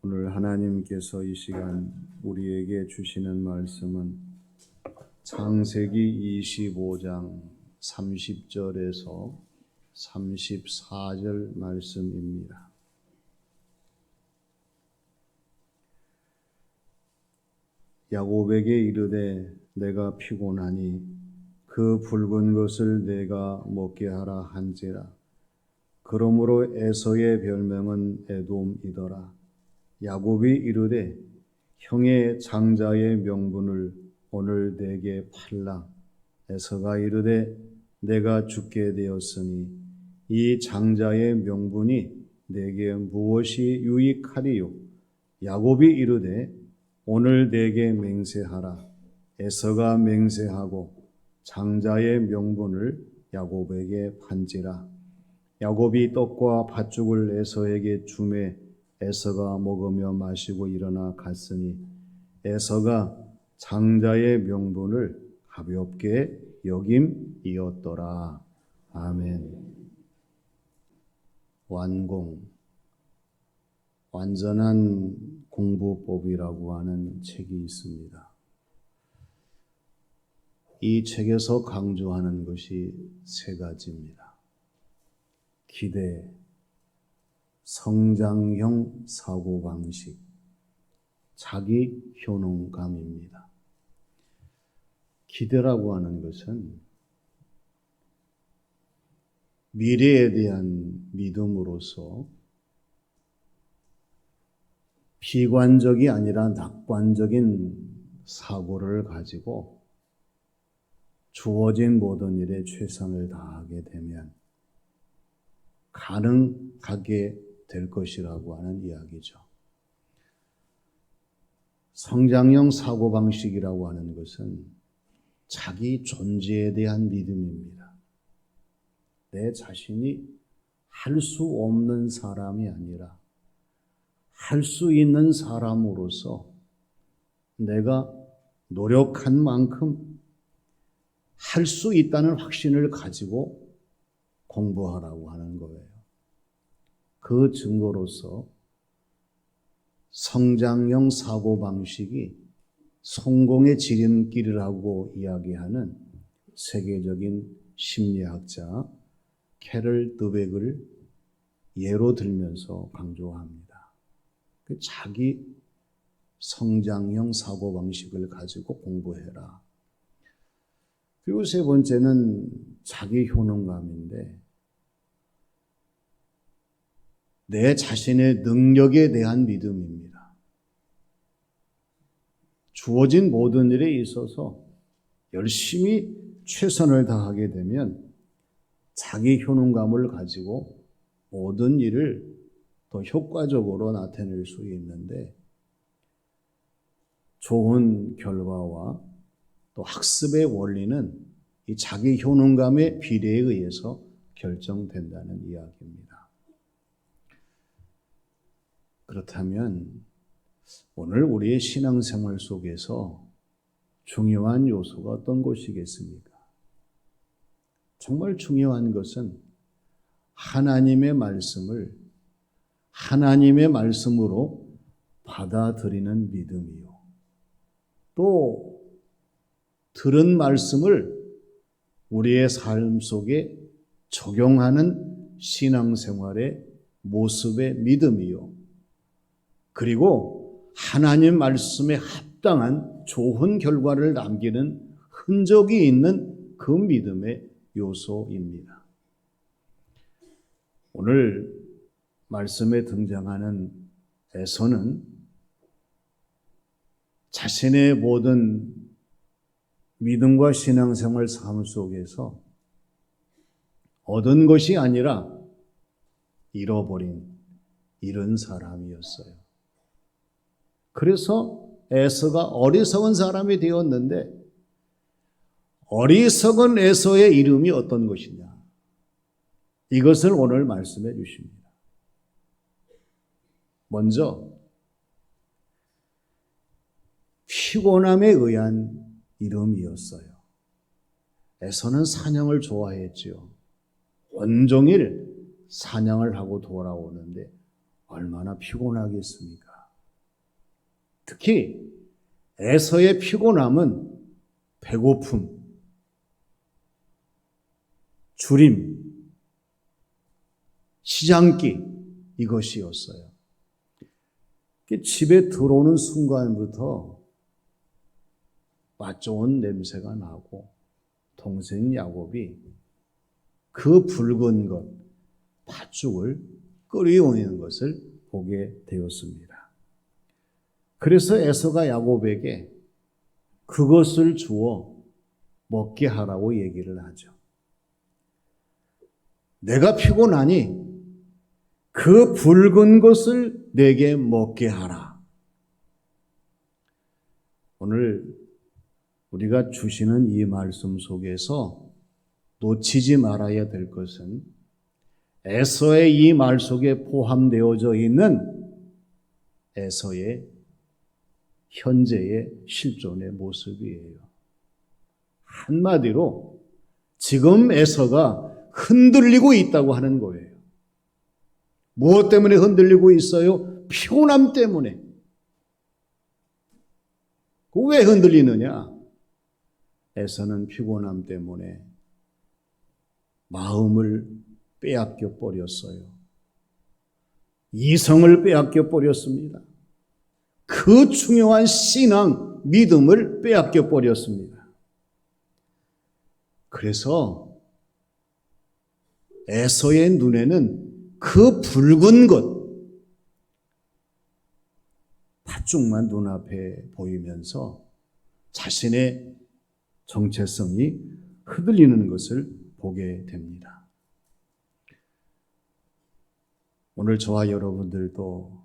오늘 하나님께서 이 시간 우리에게 주시는 말씀은 창세기 25장 30절에서 34절 말씀입니다. 야곱에게 이르되 내가 피곤하니 그 붉은 것을 내가 먹게 하라 한지라. 그러므로 에서의 별명은 에돔이더라. 야곱이 이르되 형의 장자의 명분을 오늘 내게 팔라. 에서가 이르되 내가 죽게 되었으니 이 장자의 명분이 내게 무엇이 유익하리요? 야곱이 이르되 오늘 내게 맹세하라. 에서가 맹세하고 장자의 명분을 야곱에게 판지라. 야곱이 떡과 팥죽을 에서에게 주매 에서가 먹으며 마시고 일어나 갔으니 에서가 장자의 명분을 가볍게 여김이었더라. 아멘. 완전한 공부법이라고 하는 책이 있습니다. 이 책에서 강조하는 것이 세 가지입니다. 기대, 성장형 사고방식, 자기 효능감입니다. 기대라고 하는 것은 미래에 대한 믿음으로서 비관적이 아니라 낙관적인 사고를 가지고 주어진 모든 일에 최선을 다하게 되면 가능하게 될 것이라고 하는 이야기죠. 성장형 사고방식이라고 하는 것은 자기 존재에 대한 믿음입니다. 내 자신이 할 수 없는 사람이 아니라 할 수 있는 사람으로서 내가 노력한 만큼 할 수 있다는 확신을 가지고 공부하라고 하는 거예요. 그 증거로서 성장형 사고방식이 성공의 지름길이라고 이야기하는 세계적인 심리학자 캐럴 드벡을 예로 들면서 강조합니다. 자기 성장형 사고방식을 가지고 공부해라. 그리고 세 번째는 자기 효능감인데 내 자신의 능력에 대한 믿음입니다. 주어진 모든 일에 있어서 열심히 최선을 다하게 되면 자기 효능감을 가지고 모든 일을 더 효과적으로 나타낼 수 있는데 좋은 결과와 또 학습의 원리는 이 자기 효능감의 비례에 의해서 결정된다는 이야기입니다. 그렇다면 오늘 우리의 신앙생활 속에서 중요한 요소가 어떤 것이겠습니까? 정말 중요한 것은 하나님의 말씀을 하나님의 말씀으로 받아들이는 믿음이요. 또 들은 말씀을 우리의 삶 속에 적용하는 신앙생활의 모습의 믿음이요. 그리고 하나님 말씀에 합당한 좋은 결과를 남기는 흔적이 있는 그 믿음의 요소입니다. 오늘 말씀에 등장하는 에서는 자신의 모든 믿음과 신앙생활 삶 속에서 얻은 것이 아니라 잃어버린 이런 사람이었어요. 그래서 에서가 어리석은 사람이 되었는데 어리석은 에서의 이름이 어떤 것이냐? 이것을 오늘 말씀해 주십니다. 먼저 피곤함에 의한 이름이었어요. 에서는 사냥을 좋아했지요. 온종일 사냥을 하고 돌아오는데 얼마나 피곤하겠습니까? 특히 에서의 피곤함은 배고픔, 주림, 시장기 이것이었어요. 집에 들어오는 순간부터 맛 좋은 냄새가 나고 동생 야곱이 그 붉은 것, 팥죽을 끓여오는 것을 보게 되었습니다. 그래서 에서가 야곱에게 그것을 주어 먹게 하라고 얘기를 하죠. 내가 피곤하니 그 붉은 것을 내게 먹게 하라. 오늘 우리가 주시는 이 말씀 속에서 놓치지 말아야 될 것은 에서의 이 말 속에 포함되어져 있는 에서의 현재의 실존의 모습이에요. 한마디로 지금 에서가 흔들리고 있다고 하는 거예요. 무엇 때문에 흔들리고 있어요? 피곤함 때문에. 왜 흔들리느냐? 에서는 피곤함 때문에 마음을 빼앗겨 버렸어요. 이성을 빼앗겨 버렸습니다. 그 중요한 신앙, 믿음을 빼앗겨 버렸습니다. 그래서 에서의 눈에는 그 붉은 것, 팥죽만 눈앞에 보이면서 자신의 정체성이 흔들리는 것을 보게 됩니다. 오늘 저와 여러분들도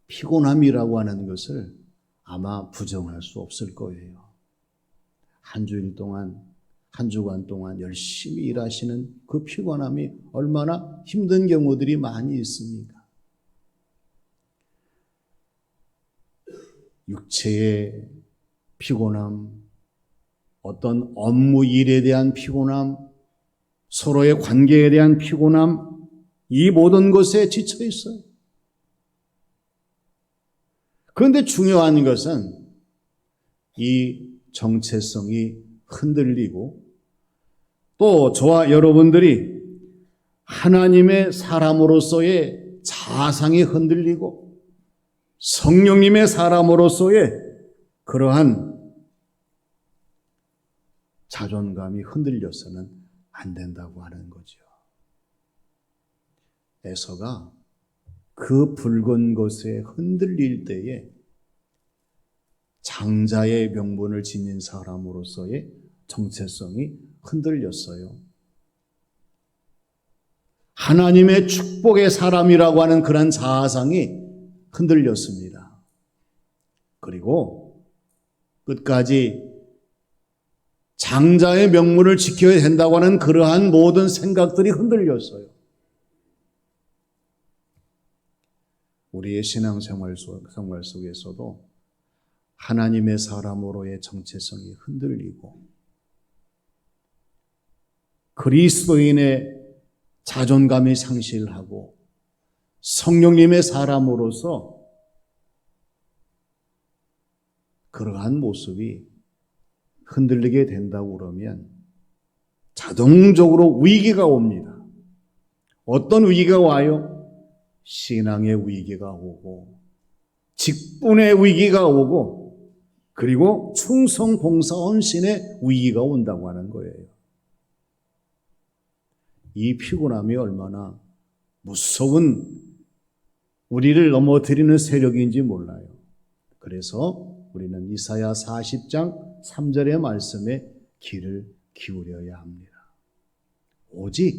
피곤함이라고 하는 것을 아마 부정할 수 없을 거예요. 한 주일 동안, 한 주간 동안 열심히 일하시는 그 피곤함이 얼마나 힘든 경우들이 많이 있습니까? 육체의 피곤함, 어떤 업무 일에 대한 피곤함, 서로의 관계에 대한 피곤함, 이 모든 것에 지쳐 있어요. 그런데 중요한 것은 이 정체성이 흔들리고 또 저와 여러분들이 하나님의 사람으로서의 자아상이 흔들리고 성령님의 사람으로서의 그러한 자존감이 흔들려서는 안 된다고 하는 거죠. 에서가 그 붉은 것에 흔들릴 때에 장자의 명분을 지닌 사람으로서의 정체성이 흔들렸어요. 하나님의 축복의 사람이라고 하는 그런 자아상이 흔들렸습니다. 그리고 끝까지 장자의 명분을 지켜야 된다고 하는 그러한 모든 생각들이 흔들렸어요. 우리의 신앙생활 속에서도 하나님의 사람으로의 정체성이 흔들리고 그리스도인의 자존감이 상실하고 성령님의 사람으로서 그러한 모습이 흔들리게 된다고 그러면 자동적으로 위기가 옵니다. 어떤 위기가 와요? 신앙의 위기가 오고 직분의 위기가 오고 그리고 충성 봉사 헌신의 위기가 온다고 하는 거예요. 이 피곤함이 얼마나 무서운 우리를 넘어뜨리는 세력인지 몰라요. 그래서 우리는 이사야 40장 3절의 말씀에 귀를 기울여야 합니다. 오직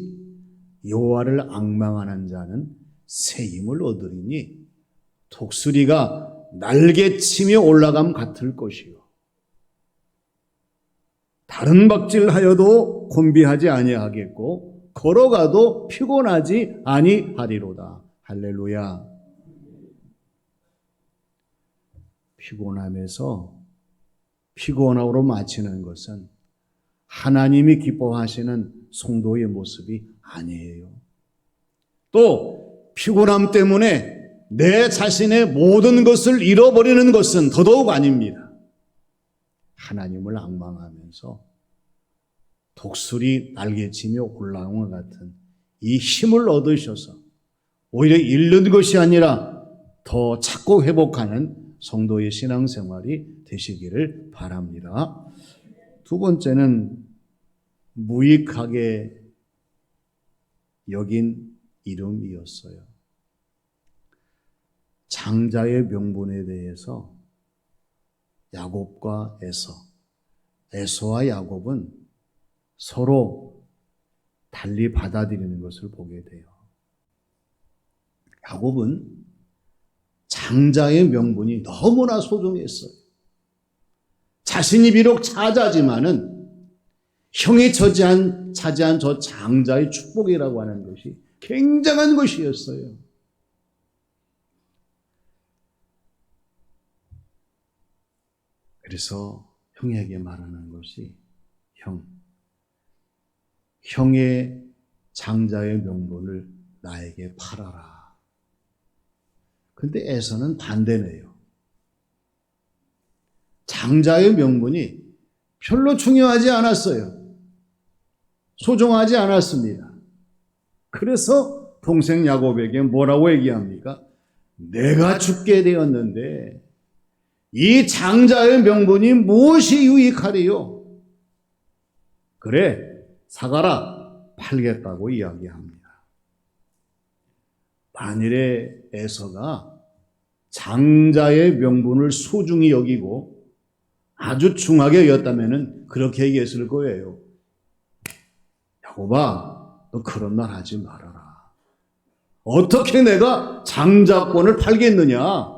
여호와를 앙망하는 자는 새 힘을 얻으리니 독수리가 날개치며 올라감 같을 것이요 다른 박질하여도 곤비하지 아니하겠고 걸어가도 피곤하지 아니하리로다. 할렐루야. 피곤함에서 피곤함으로 마치는 것은 하나님이 기뻐하시는 성도의 모습이 아니에요. 또 피곤함 때문에 내 자신의 모든 것을 잃어버리는 것은 더더욱 아닙니다. 하나님을 앙망하면서 독수리 날개치며 올라온 것 같은 이 힘을 얻으셔서 오히려 잃는 것이 아니라 더 찾고 회복하는 성도의 신앙생활이 되시기를 바랍니다. 두 번째는 무익하게 여긴 이름이었어요. 장자의 명분에 대해서 야곱과 에서와 야곱은 서로 달리 받아들이는 것을 보게 돼요. 야곱은 장자의 명분이 너무나 소중했어요. 자신이 비록 차자지만은 형이 차지한 저 장자의 축복이라고 하는 것이 굉장한 것이었어요. 그래서 형에게 말하는 것이 형의 장자의 명분을 나에게 팔아라. 근데 에서는 반대네요. 장자의 명분이 별로 중요하지 않았어요. 소중하지 않았습니다. 그래서 동생 야곱에게 뭐라고 얘기합니까? 내가 죽게 되었는데 이 장자의 명분이 무엇이 유익하리요? 그래, 사가라, 팔겠다고 이야기합니다. 만일에 에서가 장자의 명분을 소중히 여기고 아주 중하게 여겼다면 그렇게 얘기했을 거예요. 야곱아, 너 그런 말 하지 말아라. 어떻게 내가 장자권을 팔겠느냐?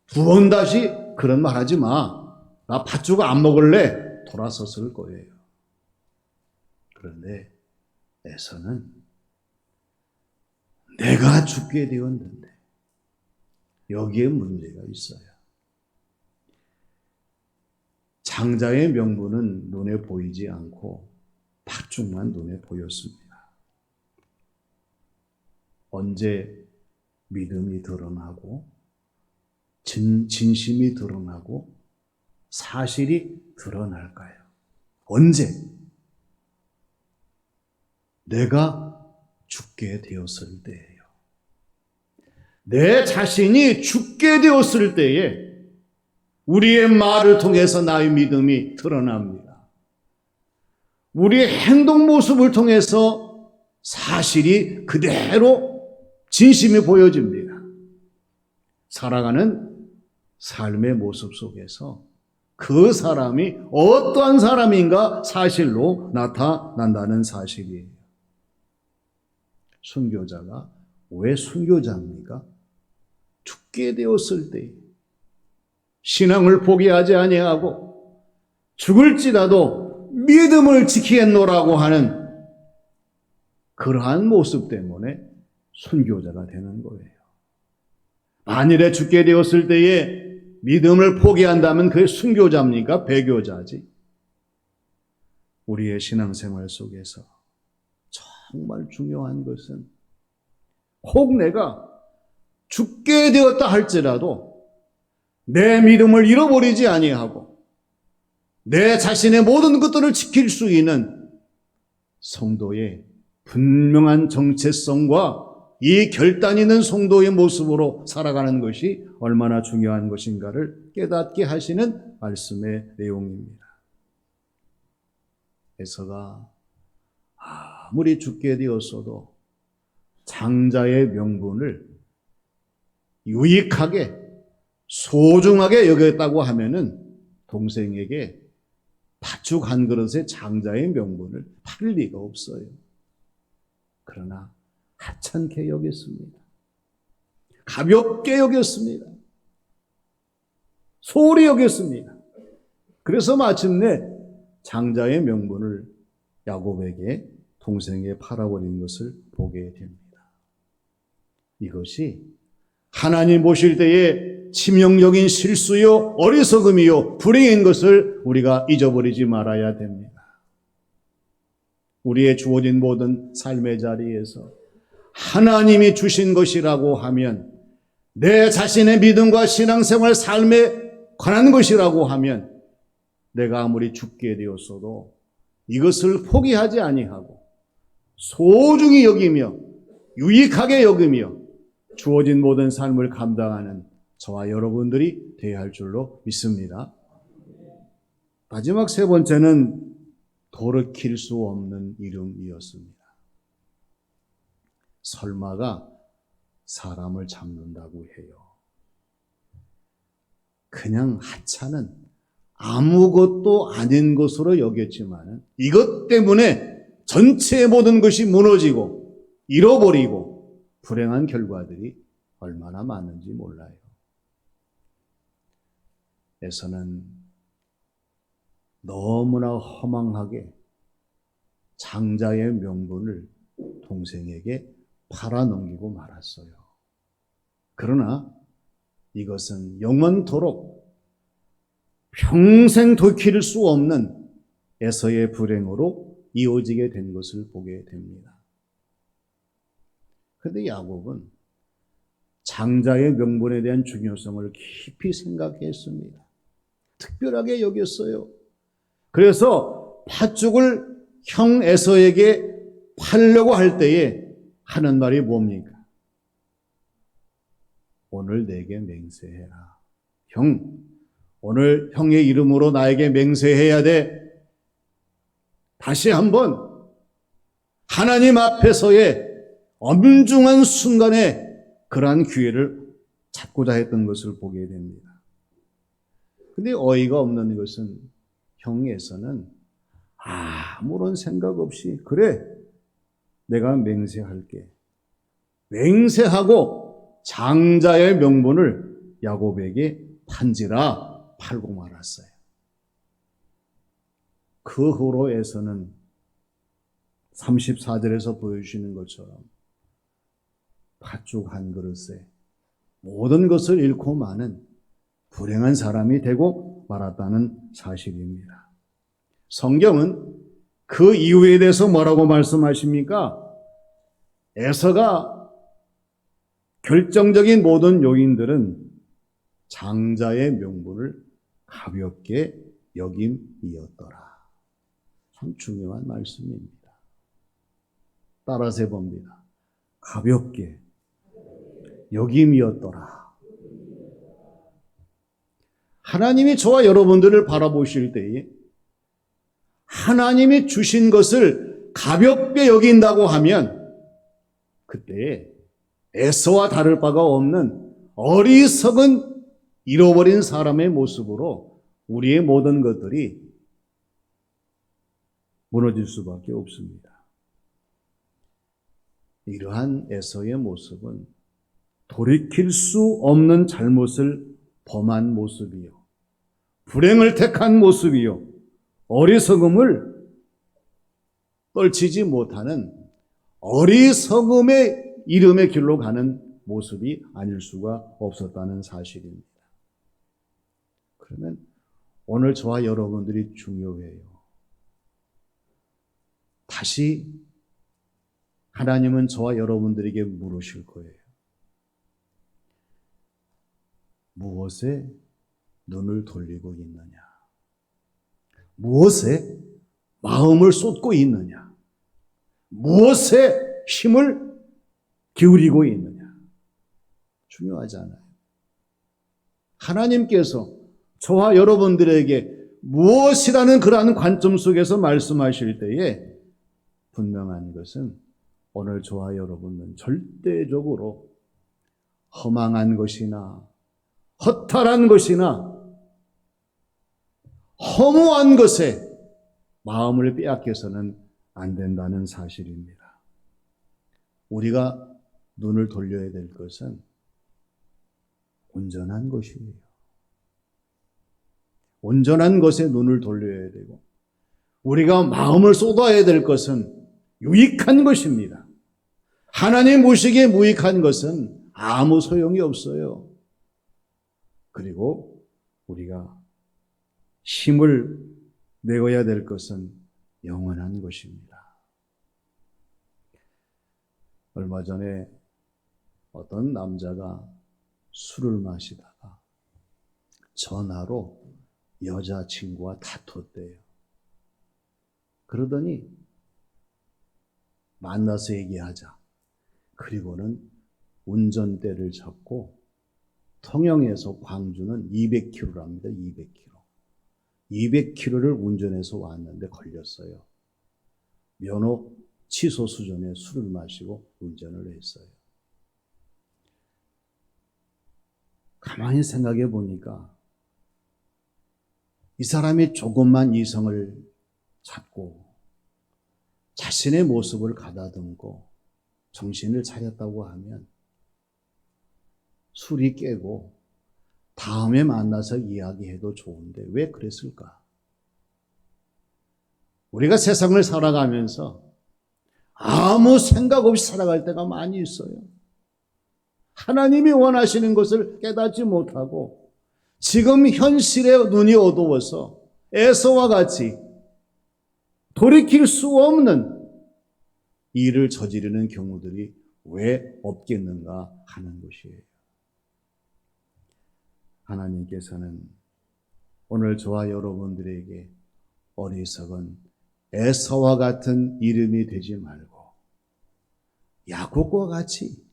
두 번 다시 그런 말 하지 마. 나 팥죽 안 먹을래. 돌아섰을 거예요. 그런데 에서는 내가 죽게 되었는데 여기에 문제가 있어요. 장자의 명분은 눈에 보이지 않고 팥죽만 눈에 보였습니다. 언제 믿음이 드러나고 진심이 드러나고 사실이 드러날까요? 언제? 내가 죽게 되었을 때예요. 내 자신이 죽게 되었을 때에 우리의 말을 통해서 나의 믿음이 드러납니다. 우리의 행동 모습을 통해서 사실이 그대로 진심이 보여집니다. 살아가는 삶의 모습 속에서 그 사람이 어떠한 사람인가 사실로 나타난다는 사실이에요. 순교자가 왜 순교자입니까? 죽게 되었을 때 신앙을 포기하지 아니하고 죽을지라도 믿음을 지키겠노라고 하는 그러한 모습 때문에 순교자가 되는 거예요. 만일에 죽게 되었을 때에 믿음을 포기한다면 그게 순교자입니까? 배교자지. 우리의 신앙생활 속에서 정말 중요한 것은 혹 내가 죽게 되었다 할지라도 내 믿음을 잃어버리지 아니하고 내 자신의 모든 것들을 지킬 수 있는 성도의 분명한 정체성과 이 결단 있는 성도의 모습으로 살아가는 것이 얼마나 중요한 것인가를 깨닫게 하시는 말씀의 내용입니다. 에서가 아무리 죽게 되었어도 장자의 명분을 유익하게 소중하게 여겼다고 하면은 동생에게 팥죽 한 그릇의 장자의 명분을 팔 리가 없어요. 그러나 하찮게 여겼습니다. 가볍게 여겼습니다. 소홀히 여겼습니다. 그래서 마침내 장자의 명분을 야곱에게 동생에게 팔아버린 것을 보게 됩니다. 이것이 하나님 보실 때에 치명적인 실수요, 어리석음이요, 불행인 것을 우리가 잊어버리지 말아야 됩니다. 우리의 주어진 모든 삶의 자리에서 하나님이 주신 것이라고 하면 내 자신의 믿음과 신앙생활 삶에 관한 것이라고 하면 내가 아무리 죽게 되었어도 이것을 포기하지 아니하고 소중히 여기며 유익하게 여기며 주어진 모든 삶을 감당하는 저와 여러분들이 되어야 할 줄로 믿습니다. 마지막 세 번째는 돌이킬 수 없는 이름이었습니다. 설마가 사람을 잡는다고 해요. 그냥 하찮은 아무것도 아닌 것으로 여겼지만 이것 때문에 전체의 모든 것이 무너지고 잃어버리고 불행한 결과들이 얼마나 많은지 몰라요. 에서는 너무나 허망하게 장자의 명분을 동생에게 팔아넘기고 말았어요. 그러나 이것은 영원토록 평생 돌이킬 수 없는 에서의 불행으로 이어지게 된 것을 보게 됩니다. 그런데 야곱은 장자의 명분에 대한 중요성을 깊이 생각했습니다. 특별하게 여겼어요. 그래서 팥죽을 형 에서에게 팔려고 할 때에 하는 말이 뭡니까? 오늘 내게 맹세해라. 형, 오늘 형의 이름으로 나에게 맹세해야 돼. 다시 한번 하나님 앞에서의 엄중한 순간에 그러한 기회를 찾고자 했던 것을 보게 됩니다. 근데 어이가 없는 것은 형에서는 아무런 생각 없이 그래, 내가 맹세할게. 맹세하고 장자의 명분을 야곱에게 판지라 팔고 말았어요. 그 후로 에서는 34절에서 보여주시는 것처럼 팥죽 한 그릇에 모든 것을 잃고 마는 불행한 사람이 되고 말았다는 사실입니다. 성경은 그 이유에 대해서 뭐라고 말씀하십니까? 에서가 결정적인 모든 요인들은 장자의 명분을 가볍게 여김이었더라. 참 중요한 말씀입니다. 따라서 해봅니다. 가볍게 여김이었더라. 하나님이 저와 여러분들을 바라보실 때에 하나님이 주신 것을 가볍게 여긴다고 하면 그때 에서와 다를 바가 없는 어리석은 잃어버린 사람의 모습으로 우리의 모든 것들이 무너질 수밖에 없습니다. 이러한 에서의 모습은 돌이킬 수 없는 잘못을 범한 모습이요, 불행을 택한 모습이요, 어리석음을 떨치지 못하는 어리석음의 이름의 길로 가는 모습이 아닐 수가 없었다는 사실입니다. 그러면 오늘 저와 여러분들이 중요해요. 다시 하나님은 저와 여러분들에게 물으실 거예요. 무엇에 눈을 돌리고 있느냐? 무엇에 마음을 쏟고 있느냐? 무엇에 힘을 기울이고 있느냐? 중요하잖아요. 하나님께서 저와 여러분들에게 무엇이라는 그러한 관점 속에서 말씀하실 때에 분명한 것은 오늘 저와 여러분은 절대적으로 허망한 것이나 허탈한 것이나 허무한 것에 마음을 빼앗겨서는 안 된다는 사실입니다. 우리가 눈을 돌려야 될 것은 온전한 것이에요. 온전한 것에 눈을 돌려야 되고 우리가 마음을 쏟아야 될 것은 유익한 것입니다. 하나님 보시기에 무익한 것은 아무 소용이 없어요. 그리고 우리가 힘을 내어야 될 것은 영원한 것입니다. 얼마 전에 어떤 남자가 술을 마시다가 전화로 여자친구와 다퉜대요. 그러더니 만나서 얘기하자. 그리고는 운전대를 잡고 통영에서 광주는 200km랍니다. 200km. 200km를 운전해서 왔는데 걸렸어요. 면허 취소 수준에 술을 마시고 운전을 했어요. 가만히 생각해 보니까 이 사람이 조금만 이성을 찾고 자신의 모습을 가다듬고 정신을 차렸다고 하면 술이 깨고 다음에 만나서 이야기해도 좋은데 왜 그랬을까? 우리가 세상을 살아가면서 아무 생각 없이 살아갈 때가 많이 있어요. 하나님이 원하시는 것을 깨닫지 못하고 지금 현실에 눈이 어두워서 에서와 같이 돌이킬 수 없는 일을 저지르는 경우들이 왜 없겠는가 하는 것이에요. 하나님께서는 오늘 저와 여러분들에게 어리석은 에서와 같은 이름이 되지 말고 야곱과 같이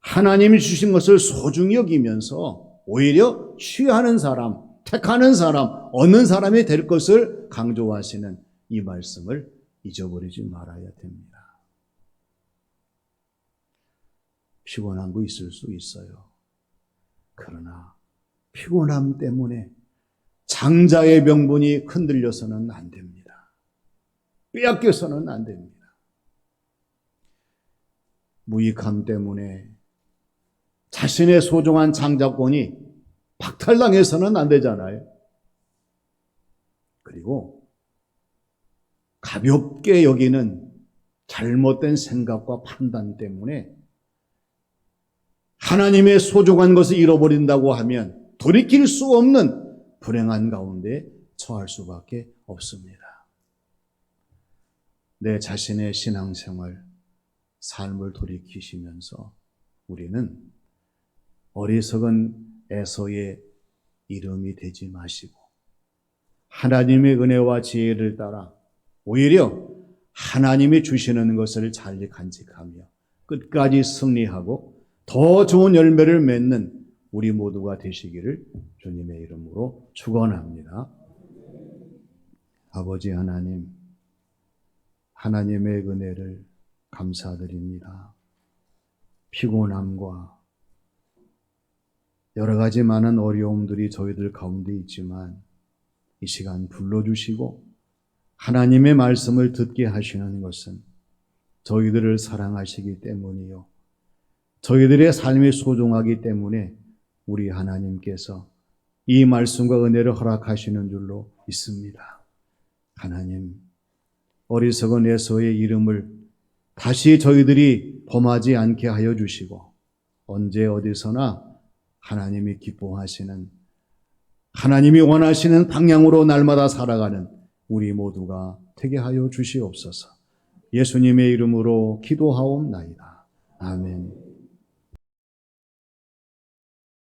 하나님이 주신 것을 소중히 여기면서 오히려 취하는 사람, 택하는 사람, 얻는 사람이 될 것을 강조하시는 이 말씀을 잊어버리지 말아야 됩니다. 피곤한 거 있을 수 있어요. 그러나 피곤함 때문에 장자의 명분이 흔들려서는 안 됩니다. 빼앗겨서는 안 됩니다. 무익함 때문에 자신의 소중한 장자권이 박탈당해서는 안 되잖아요. 그리고 가볍게 여기는 잘못된 생각과 판단 때문에 하나님의 소중한 것을 잃어버린다고 하면 돌이킬 수 없는 불행한 가운데 처할 수밖에 없습니다. 내 자신의 신앙생활, 삶을 돌이키시면서 우리는 어리석은 에서의 이름이 되지 마시고 하나님의 은혜와 지혜를 따라 오히려 하나님이 주시는 것을 잘 간직하며 끝까지 승리하고 더 좋은 열매를 맺는 우리 모두가 되시기를 주님의 이름으로 축원합니다. 아버지 하나님, 하나님의 은혜를 감사드립니다. 피곤함과 여러 가지 많은 어려움들이 저희들 가운데 있지만 이 시간 불러주시고 하나님의 말씀을 듣게 하시는 것은 저희들을 사랑하시기 때문이요. 저희들의 삶이 소중하기 때문에 우리 하나님께서 이 말씀과 은혜를 허락하시는 줄로 믿습니다. 하나님, 어리석은 에서의 이름을 다시 저희들이 범하지 않게 하여 주시고 언제 어디서나 하나님이 기뻐하시는, 하나님이 원하시는 방향으로 날마다 살아가는 우리 모두가 되게 하여 주시옵소서. 예수님의 이름으로 기도하옵나이다. 아멘.